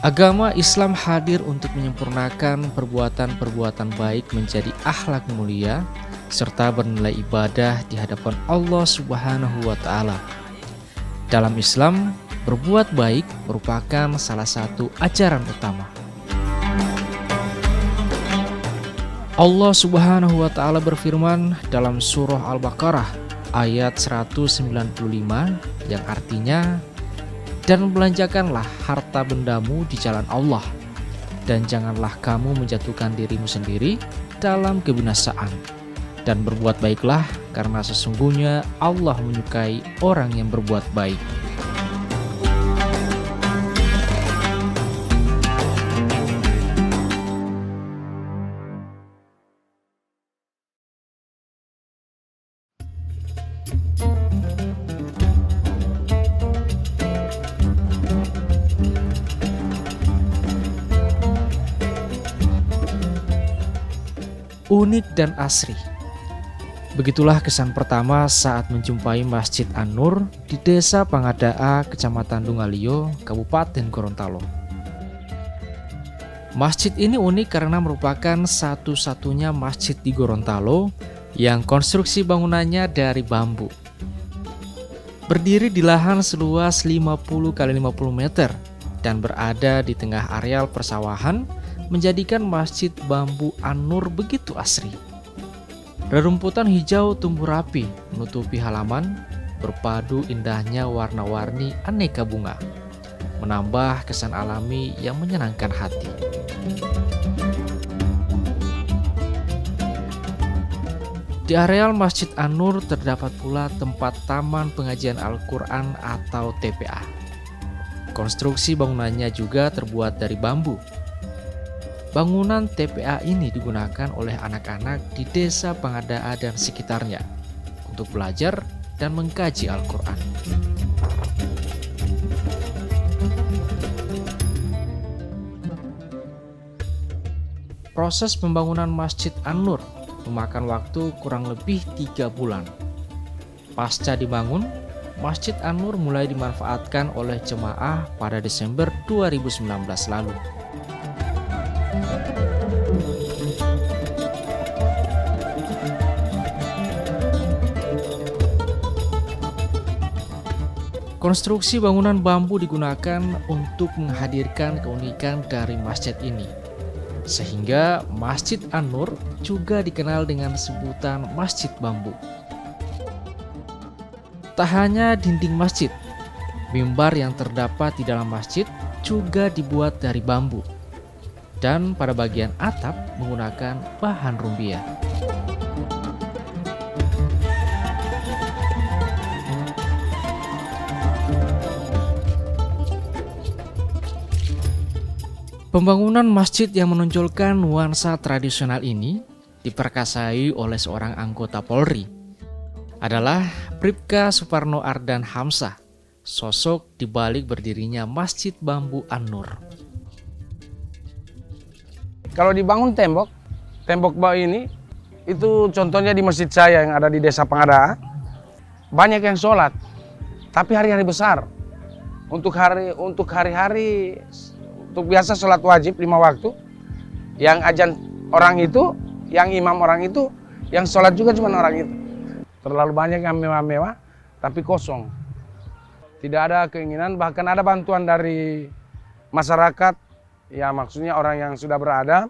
Agama Islam hadir untuk menyempurnakan perbuatan-perbuatan baik menjadi akhlak mulia serta bernilai ibadah di hadapan Allah Subhanahu wa taala. Dalam Islam, berbuat baik merupakan salah satu ajaran utama. Allah Subhanahu wa taala berfirman dalam surah Al-Baqarah ayat 195 yang artinya, "Dan belanjakanlah harta bendamu di jalan Allah, dan janganlah kamu menjatuhkan dirimu sendiri dalam kebinasaan. Dan berbuat baiklah, karena sesungguhnya Allah menyukai orang yang berbuat baik." Unik dan asri. Begitulah kesan pertama saat menjumpai Masjid An-Nur di Desa Pangadaa, Kecamatan Dungalio, Kabupaten Gorontalo. Masjid ini unik karena merupakan satu-satunya masjid di Gorontalo yang konstruksi bangunannya dari bambu. Berdiri di lahan seluas 50 x 50 meter dan berada di tengah areal persawahan, menjadikan Masjid Bambu An-Nur begitu asri. Rerumputan hijau tumbuh rapi menutupi halaman, berpadu indahnya warna-warni aneka bunga, menambah kesan alami yang menyenangkan hati. Di areal Masjid An-Nur terdapat pula tempat Taman Pengajian Al-Quran atau TPA. Konstruksi bangunannya juga terbuat dari bambu. Bangunan TPA ini digunakan oleh anak-anak di Desa Pangadaa dan sekitarnya untuk belajar dan mengkaji Al-Quran. Proses pembangunan Masjid An-Nur memakan waktu kurang lebih 3 bulan. Pasca dibangun, Masjid An-Nur mulai dimanfaatkan oleh jemaah pada Desember 2019 lalu. Konstruksi bangunan bambu digunakan untuk menghadirkan keunikan dari masjid ini, sehingga Masjid An-Nur juga dikenal dengan sebutan Masjid Bambu. Tak hanya dinding masjid, mimbar yang terdapat di dalam masjid juga dibuat dari bambu, dan pada bagian atap menggunakan bahan rumbia. Pembangunan masjid yang menonjolkan nuansa tradisional ini diperkasai oleh seorang anggota Polri, adalah Bribka Suparno Ardan Hamzah, sosok di balik berdirinya Masjid Bambu An-Nur. Kalau dibangun tembok bawah ini, itu contohnya di masjid saya yang ada di Desa Pangadaa, banyak yang sholat, tapi hari-hari besar. Untuk hari-hari, untuk biasa sholat wajib 5 waktu, yang ajan orang itu, yang imam orang itu, yang sholat juga cuma orang itu. Terlalu banyak yang mewah-mewah, tapi kosong. Tidak ada keinginan, bahkan ada bantuan dari masyarakat, ya maksudnya orang yang sudah berada,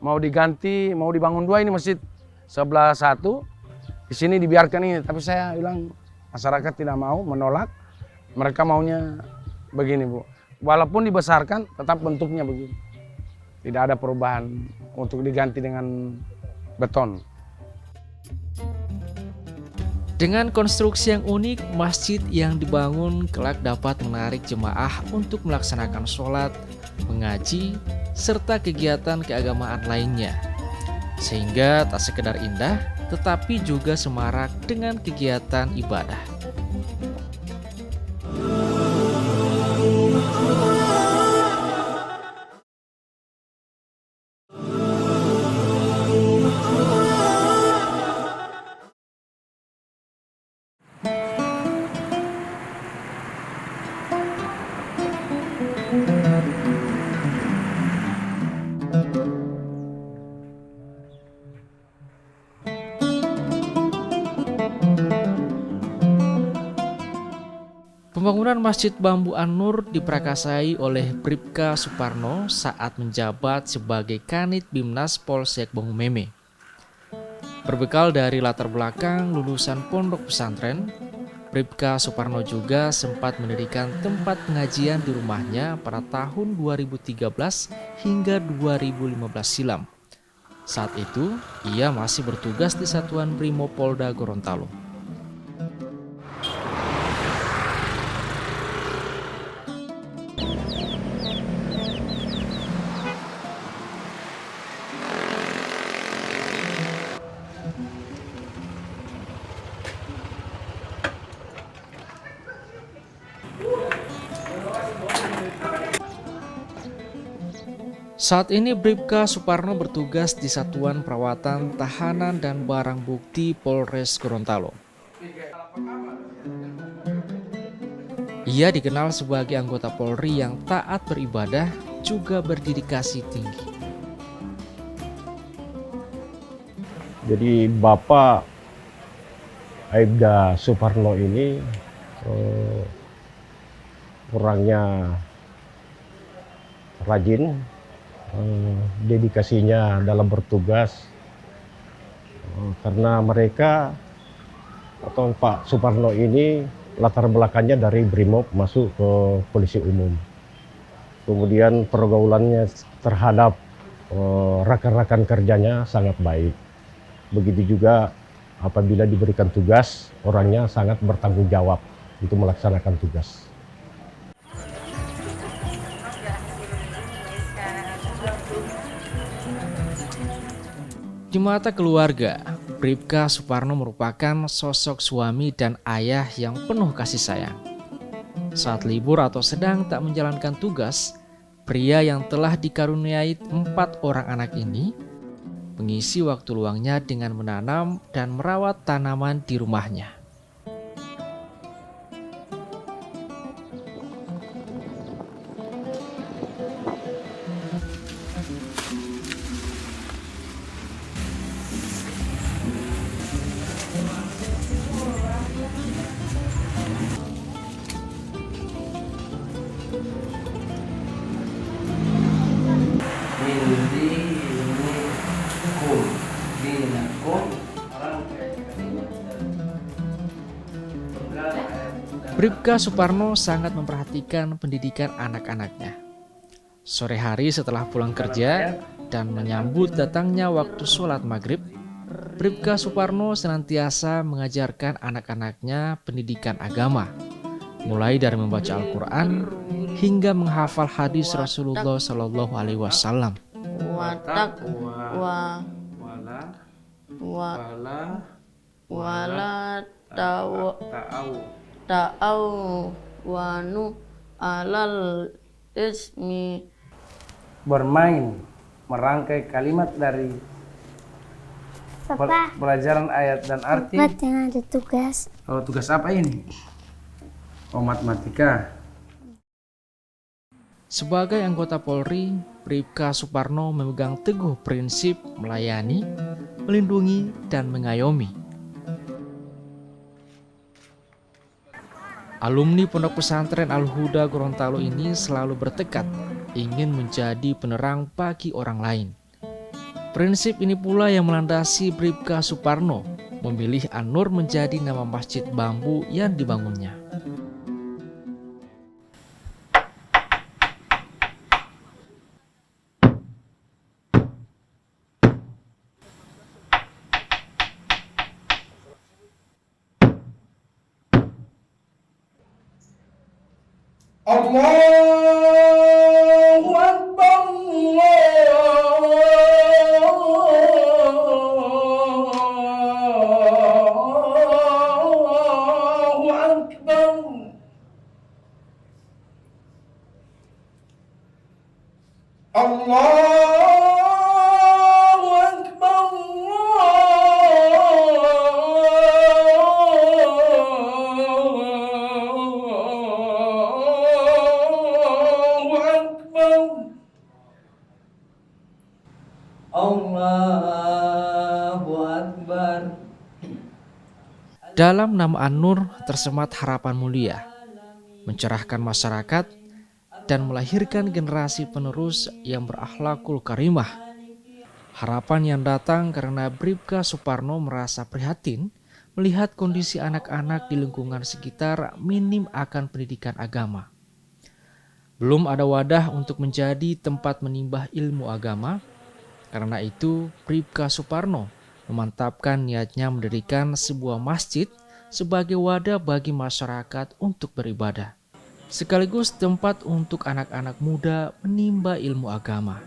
mau diganti, mau dibangun 2 ini masjid. Sebelah satu, di sini dibiarkan ini. Tapi saya bilang, masyarakat tidak mau, menolak. Mereka maunya begini, Bu. Walaupun dibesarkan, tetap bentuknya begini. Tidak ada perubahan untuk diganti dengan beton. Dengan konstruksi yang unik, masjid yang dibangun kelak dapat menarik jemaah untuk melaksanakan sholat, mengaji, serta kegiatan keagamaan lainnya. Sehingga tak sekedar indah, tetapi juga semarak dengan kegiatan ibadah. Bangunan Masjid Bambu An-Nur diprakarsai oleh Bribka Suparno saat menjabat sebagai Kanit Bimnas Polsek Bangumeme. Berbekal dari latar belakang lulusan pondok pesantren, Bribka Suparno juga sempat mendirikan tempat pengajian di rumahnya pada tahun 2013 hingga 2015 silam. Saat itu, ia masih bertugas di Satuan Brimopolda Gorontalo. Saat ini Bribka Suparno bertugas di Satuan Perawatan Tahanan dan Barang Bukti Polres Gorontalo. Ia dikenal sebagai anggota Polri yang taat beribadah, juga berdedikasi tinggi. Jadi Bapak Aibda Suparno ini orangnya rajin, dedikasinya dalam bertugas, karena mereka atau Pak Suparno ini latar belakangnya dari Brimob masuk ke polisi umum. Kemudian pergaulannya terhadap rekan-rekan kerjanya sangat baik. Begitu juga apabila diberikan tugas, orangnya sangat bertanggung jawab untuk melaksanakan tugas. Di mata keluarga, Bribka Suparno merupakan sosok suami dan ayah yang penuh kasih sayang. Saat libur atau sedang tak menjalankan tugas, pria yang telah dikaruniai 4 orang anak ini mengisi waktu luangnya dengan menanam dan merawat tanaman di rumahnya. Bribka Suparno sangat memperhatikan pendidikan anak-anaknya. Sore hari setelah pulang kerja dan menyambut datangnya waktu sholat maghrib, Bribka Suparno senantiasa mengajarkan anak-anaknya pendidikan agama, mulai dari membaca Al-Quran hingga menghafal hadis Rasulullah Shallallahu Alaihi Wasallam. Ta'awanu alal ismi, Bermain, merangkai kalimat dari pelajaran ayat dan arti. Jangan ada tugas. Oh, tugas apa ini? Oh, matematika. Sebagai anggota Polri, Bribka Suparno memegang teguh prinsip melayani, melindungi, dan mengayomi. Alumni Pondok Pesantren Al-Huda Gorontalo ini selalu bertekad ingin menjadi penerang bagi orang lain. Prinsip ini pula yang melandasi Bribka Suparno memilih An-Nur menjadi nama masjid bambu yang dibangunnya. Allahu Akbar, Allahu Akbar. Allahu Akbar, Allahu Dalam nama An-Nur tersemat harapan mulia. mencerahkan masyarakat, dan melahirkan generasi penerus yang berakhlakul karimah. Harapan yang datang karena Bribka Suparno merasa prihatin melihat kondisi anak-anak di lingkungan sekitar minim akan pendidikan agama. Belum ada wadah untuk menjadi tempat menimbah ilmu agama. Karena itu, Bribka Suparno memantapkan niatnya mendirikan sebuah masjid sebagai wadah bagi masyarakat untuk beribadah, sekaligus tempat untuk anak-anak muda menimba ilmu agama.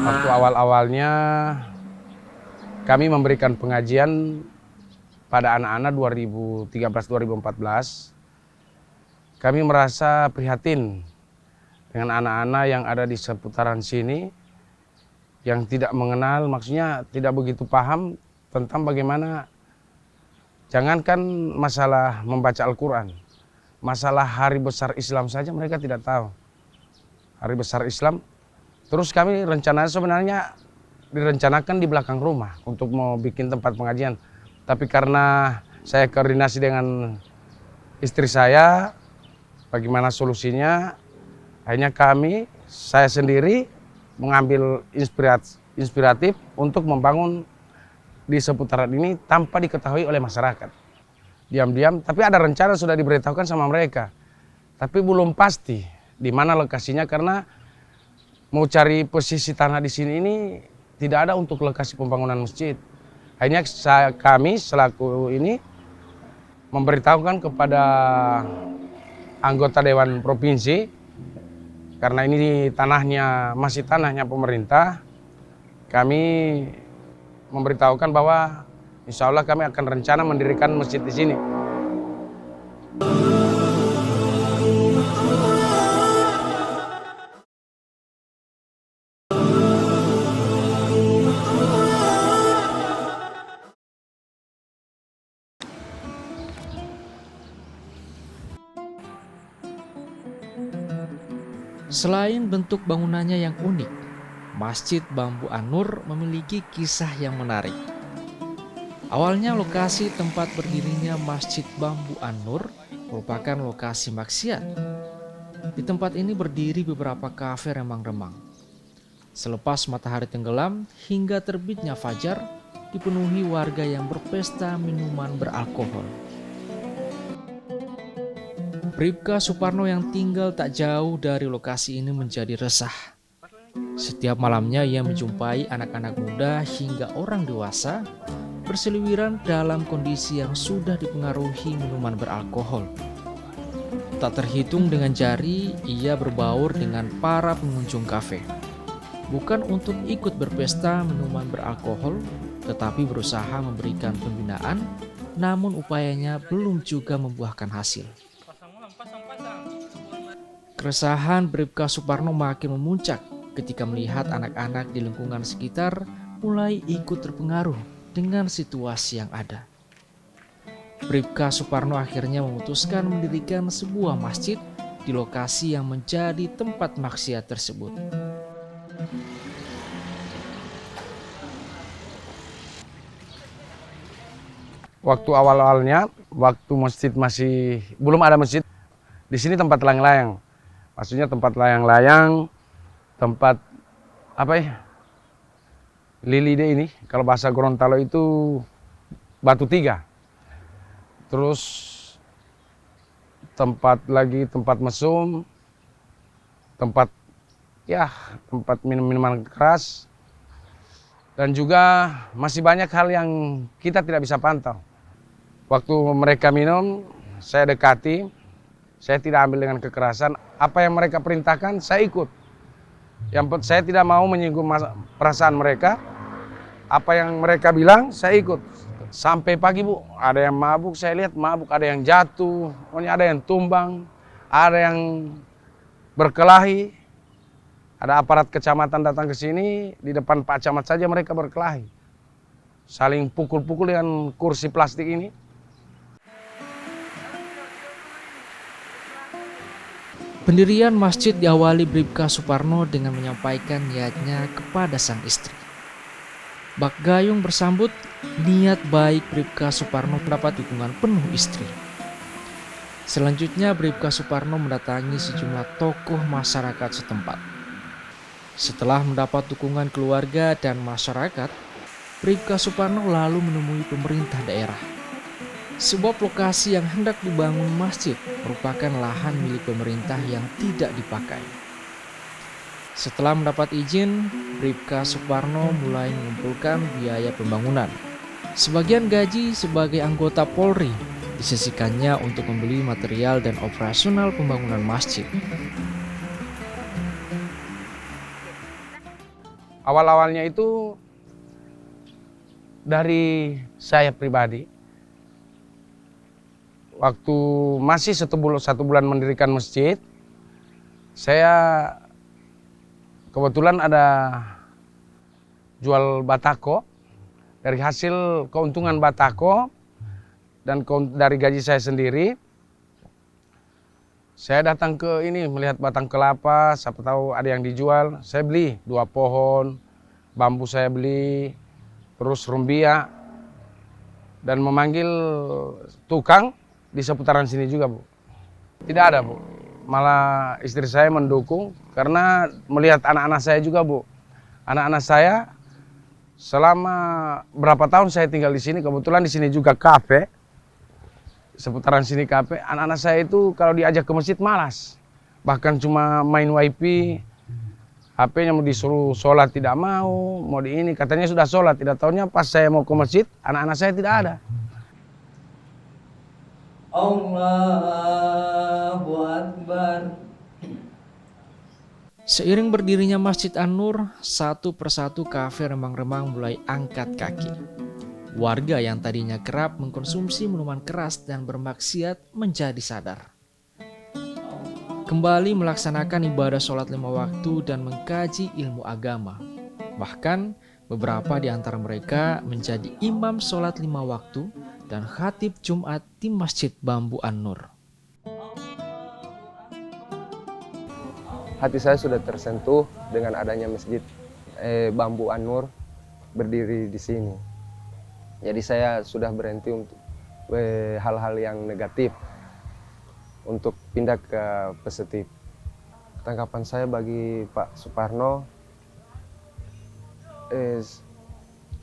Waktu awal-awalnya kami memberikan pengajian pada anak-anak 2013-2014, kami merasa prihatin dengan anak-anak yang ada di seputaran sini yang tidak mengenal, maksudnya tidak begitu paham tentang bagaimana, jangankan masalah membaca Al-Quran, masalah hari besar Islam saja mereka tidak tahu. Hari besar Islam, terus kami rencananya sebenarnya direncanakan di belakang rumah untuk mau bikin tempat pengajian. Tapi karena saya koordinasi dengan istri saya, bagaimana solusinya, akhirnya saya sendiri mengambil inspiratif untuk membangun di seputaran ini tanpa diketahui oleh masyarakat. Diam-diam, tapi ada rencana sudah diberitahukan sama mereka. Tapi belum pasti di mana lokasinya karena mau cari posisi tanah di sini ini tidak ada untuk lokasi pembangunan masjid. Akhirnya kami selaku ini memberitahukan kepada anggota Dewan Provinsi, karena ini tanahnya masih tanahnya pemerintah, kami memberitahukan bahwa insya Allah kami akan rencana mendirikan masjid di sini. Selain bentuk bangunannya yang unik, Masjid Bambu An-Nur memiliki kisah yang menarik. Awalnya lokasi tempat berdirinya Masjid Bambu An-Nur merupakan lokasi maksiat. Di tempat ini berdiri beberapa kafe remang-remang. Selepas matahari tenggelam hingga terbitnya fajar, dipenuhi warga yang berpesta minuman beralkohol. Bribka Suparno yang tinggal tak jauh dari lokasi ini menjadi resah. Setiap malamnya ia menjumpai anak-anak muda hingga orang dewasa berseliweran dalam kondisi yang sudah dipengaruhi minuman beralkohol. Tak terhitung dengan jari, ia berbaur dengan para pengunjung kafe. Bukan untuk ikut berpesta minuman beralkohol, tetapi berusaha memberikan pembinaan, namun upayanya belum juga membuahkan hasil. Keresahan Bribka Suparno makin memuncak ketika melihat anak-anak di lingkungan sekitar mulai ikut terpengaruh dengan situasi yang ada. Bribka Suparno akhirnya memutuskan mendirikan sebuah masjid di lokasi yang menjadi tempat maksiat tersebut. Waktu awal-awalnya, waktu masjid masih belum ada masjid, di sini tempat layang-layang. Maksudnya tempat layang-layang, tempat apa ya? Lili deh ini, kalau bahasa Gorontalo itu batu tiga. Terus tempat mesum, tempat minum-minuman keras. Dan juga masih banyak hal yang kita tidak bisa pantau. Waktu mereka minum, saya dekati, saya tidak ambil dengan kekerasan. Apa yang mereka perintahkan, saya ikut. Saya tidak mau menyinggung perasaan mereka. Apa yang mereka bilang, saya ikut. Sampai pagi, Bu, ada yang mabuk, saya lihat mabuk, ada yang jatuh, pokoknya ada yang tumbang, ada yang berkelahi. Ada aparat kecamatan datang ke sini, di depan Pak Camat saja mereka berkelahi. Saling pukul-pukul dengan kursi plastik ini. Pendirian masjid diawali Bribka Suparno dengan menyampaikan niatnya kepada sang istri. Bak Gayung bersambut niat baik Bribka Suparno mendapat dukungan penuh istri. Selanjutnya Bribka Suparno mendatangi sejumlah tokoh masyarakat setempat. Setelah mendapat dukungan keluarga dan masyarakat, Bribka Suparno lalu menemui pemerintah daerah. Sebuah lokasi yang hendak dibangun masjid merupakan lahan milik pemerintah yang tidak dipakai. Setelah mendapat izin, Bribka Suparno mulai mengumpulkan biaya pembangunan. Sebagian gaji sebagai anggota Polri disisihkannya untuk membeli material dan operasional pembangunan masjid. Awal-awalnya itu dari saya pribadi. Waktu masih satu bulan mendirikan masjid, saya kebetulan ada jual batako. Dari hasil keuntungan batako dan dari gaji saya sendiri, saya datang ke ini melihat batang kelapa, siapa tahu ada yang dijual, saya beli 2 pohon, bambu saya beli, terus rumbia, dan memanggil tukang di seputaran sini juga, Bu. Tidak ada, Bu. Malah istri saya mendukung karena melihat anak-anak saya juga, Bu. Anak-anak saya selama berapa tahun saya tinggal di sini, kebetulan di sini juga kafe. Seputaran sini kafe, anak-anak saya itu kalau diajak ke masjid malas. Bahkan cuma main wifi, HP-nya mau disuruh sholat tidak mau di ini, katanya sudah sholat, tidak tahunya pas saya mau ke masjid, anak-anak saya tidak ada. Allahu Akbar. Seiring berdirinya Masjid An-Nur, satu persatu kafe remang-remang mulai angkat kaki. Warga yang tadinya kerap mengkonsumsi minuman keras dan bermaksiat menjadi sadar. Kembali melaksanakan ibadah sholat 5 waktu dan mengkaji ilmu agama. Bahkan beberapa di antara mereka menjadi imam sholat 5 waktu dan khatib Jumat di Masjid Bambu An-Nur. Hati saya sudah tersentuh dengan adanya Masjid Bambu An-Nur berdiri di sini. Jadi saya sudah berhenti untuk hal-hal yang negatif untuk pindah ke positif. Tanggapan saya bagi Pak Suparno,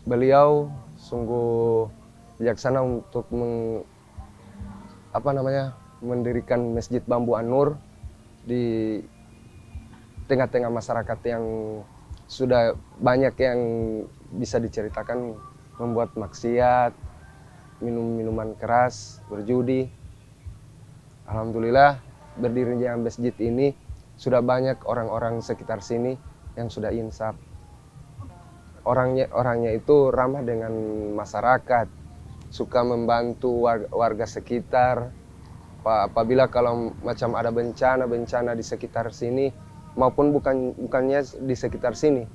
beliau sungguh bijaksana untuk mendirikan Masjid Bambu An-Nur di tengah-tengah masyarakat yang sudah banyak yang bisa diceritakan membuat maksiat, minum minuman keras, berjudi. Alhamdulillah berdirinya masjid ini sudah banyak orang-orang sekitar sini yang sudah insaf. Orangnya itu ramah dengan masyarakat, suka membantu warga sekitar. Apabila kalau macam ada bencana di sekitar sini, maupun bukannya di sekitar sini,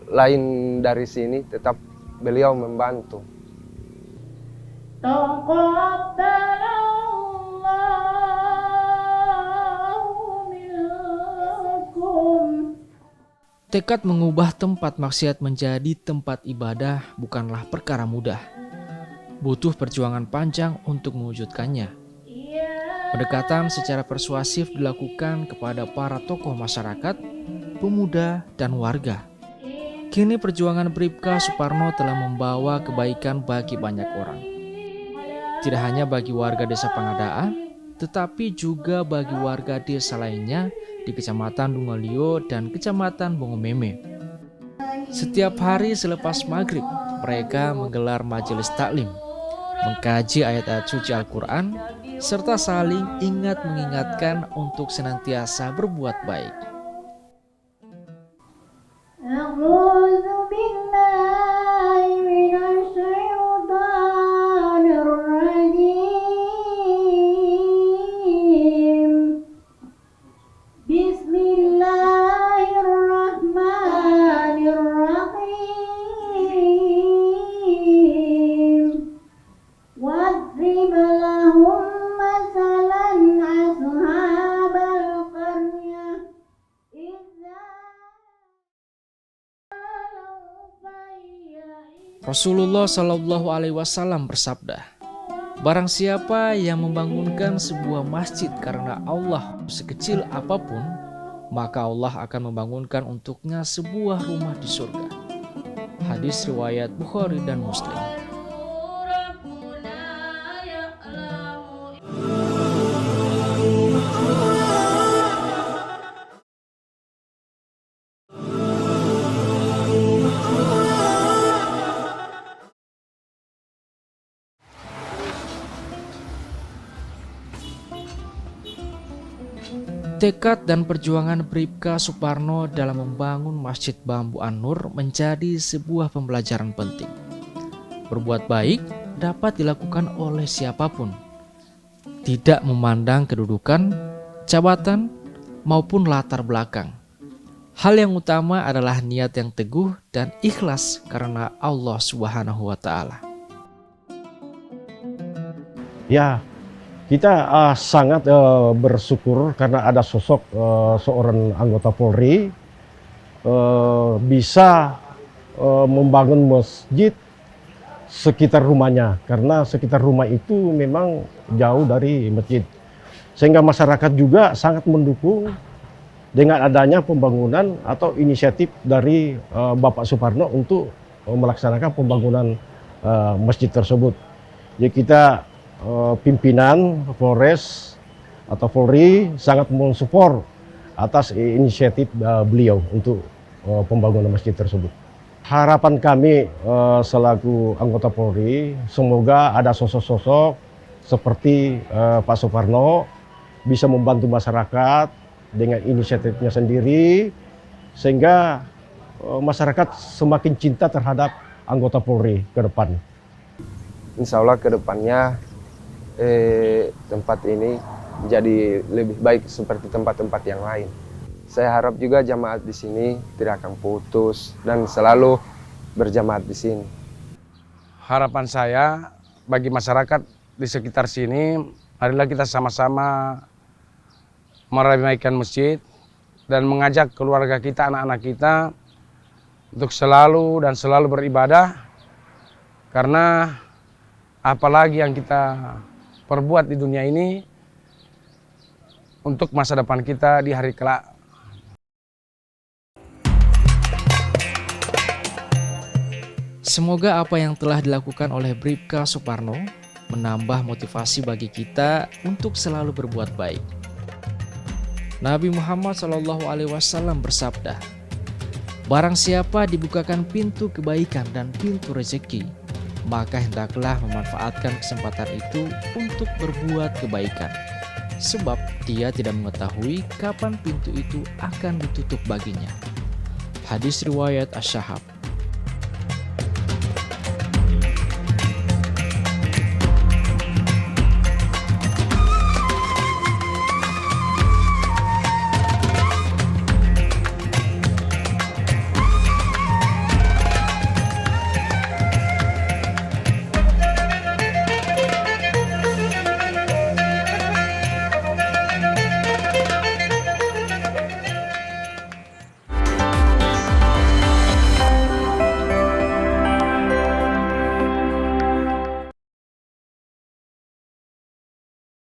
lain dari sini, tetap beliau membantu. Tekad mengubah tempat maksiat menjadi tempat ibadah bukanlah perkara mudah. Butuh perjuangan panjang untuk mewujudkannya. Pendekatan secara persuasif dilakukan kepada para tokoh masyarakat, pemuda, dan warga. Kini perjuangan Bribka Suparno telah membawa kebaikan bagi banyak orang. Tidak hanya bagi warga desa Pangadaa, tetapi juga bagi warga desa lainnya di Kecamatan Dungalio dan Kecamatan Bongomeme. Setiap hari selepas maghrib, mereka menggelar majelis taklim, mengkaji ayat-ayat suci Al-Quran, serta saling ingat mengingatkan untuk senantiasa berbuat baik. واضرب لهم مثلا أصحاب القرية Rasulullah Shallallahu Alaihi Wasallam bersabda, barang siapa yang membangunkan sebuah masjid karena Allah sekecil apapun, maka Allah akan membangunkan untuknya sebuah rumah di surga. Hadis riwayat Bukhari dan Muslim. Tekad dan perjuangan Bribka Suparno dalam membangun Masjid Bambu An-Nur menjadi sebuah pembelajaran penting. Berbuat baik dapat dilakukan oleh siapapun, tidak memandang kedudukan, jabatan, maupun latar belakang. Hal yang utama adalah niat yang teguh dan ikhlas karena Allah Subhanahu wa Ta'ala. Ya, kita sangat bersyukur karena ada sosok seorang anggota Polri bisa membangun masjid sekitar rumahnya, karena sekitar rumah itu memang jauh dari masjid, sehingga masyarakat juga sangat mendukung dengan adanya pembangunan atau inisiatif dari Bapak Suparno untuk melaksanakan pembangunan masjid tersebut. Jadi kita pimpinan Polres atau Polri sangat mensupport atas inisiatif beliau untuk pembangunan masjid tersebut. Harapan kami selaku anggota Polri, semoga ada sosok-sosok seperti Pak Suparno bisa membantu masyarakat dengan inisiatifnya sendiri, sehingga masyarakat semakin cinta terhadap anggota Polri ke depan. Insya Allah ke depannya tempat ini jadi lebih baik seperti tempat-tempat yang lain. Saya harap juga jamaat di sini tidak akan putus dan selalu berjamaat di sini. Harapan saya bagi masyarakat di sekitar sini, marilah kita sama-sama meramaikan masjid dan mengajak keluarga kita, anak-anak kita untuk selalu beribadah, karena apalagi yang kita perbuat di dunia ini untuk masa depan kita di hari kelak. Semoga apa yang telah dilakukan oleh Bribka Suparno menambah motivasi bagi kita untuk selalu berbuat baik. Nabi Muhammad SAW bersabda, barang siapa dibukakan pintu kebaikan dan pintu rezeki, maka hendaklah memanfaatkan kesempatan itu untuk berbuat kebaikan, sebab dia tidak mengetahui kapan pintu itu akan ditutup baginya. Hadis riwayat Asy-Syahab.